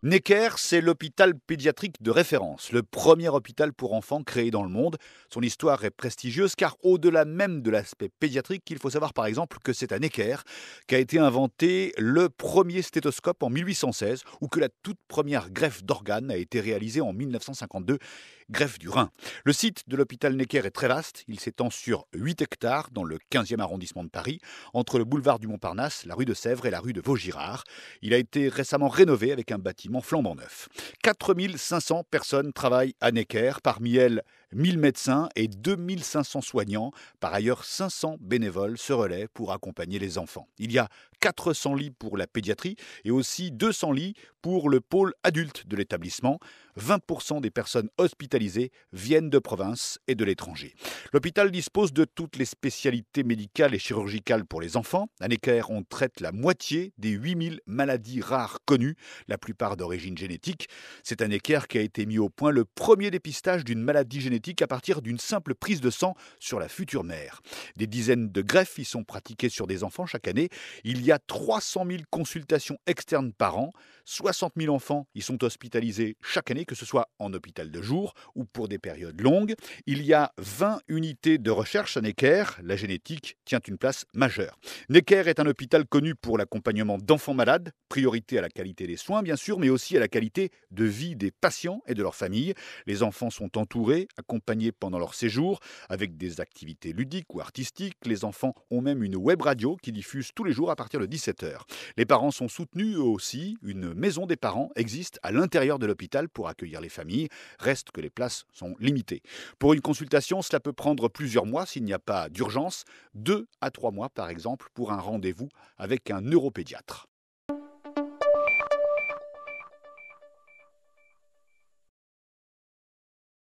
Necker, c'est l'hôpital pédiatrique de référence, le premier hôpital pour enfants créé dans le monde. Son histoire est prestigieuse car au-delà même de l'aspect pédiatrique, il faut savoir par exemple que c'est à Necker qu'a été inventé le premier stéthoscope en 1816 ou que la toute première greffe d'organes a été réalisée en 1952, greffe du rein. Le site de l'hôpital Necker est très vaste, il s'étend sur 8 hectares dans le 15e arrondissement de Paris, entre le boulevard du Montparnasse, la rue de Sèvres et la rue de Vaugirard. Il a été récemment rénové avec un bâtiment flambant neuf. 4500 personnes travaillent à Necker, parmi elles 1000 médecins et 2500 soignants. Par ailleurs, 500 bénévoles se relaient pour accompagner les enfants. Il y a 400 lits pour la pédiatrie et aussi 200 lits pour le pôle adulte de l'établissement. 20% des personnes hospitalisées viennent de province et de l'étranger. L'hôpital dispose de toutes les spécialités médicales et chirurgicales pour les enfants. À Necker, on traite la moitié des 8000 maladies rares connues, la plupart d'origine génétique. C'est à Necker qu'a été mis au point le premier dépistage d'une maladie génétique à partir d'une simple prise de sang sur la future mère. Des dizaines de greffes y sont pratiquées sur des enfants chaque année. Il y a 300 000 consultations externes par an. 60 000 enfants y sont hospitalisés chaque année, que ce soit en hôpital de jour ou pour des périodes longues. Il y a 20 unités de recherche à Necker. La génétique tient une place majeure. Necker est un hôpital connu pour l'accompagnement d'enfants malades, priorité à la qualité des soins bien sûr, mais aussi à la qualité de vie des patients et de leurs familles. Les enfants sont entourés, accompagnés pendant leur séjour, avec des activités ludiques ou artistiques. Les enfants ont même une web radio qui diffuse tous les jours à partir de 17h. Les parents sont soutenus eux aussi. Une maison des parents existe à l'intérieur de l'hôpital pour accueillir les familles. Reste que les places sont limitées. Pour une consultation, cela peut prendre plusieurs mois s'il n'y a pas d'urgence, 2 à 3 mois par exemple pour un rendez-vous avec un neuropédiatre.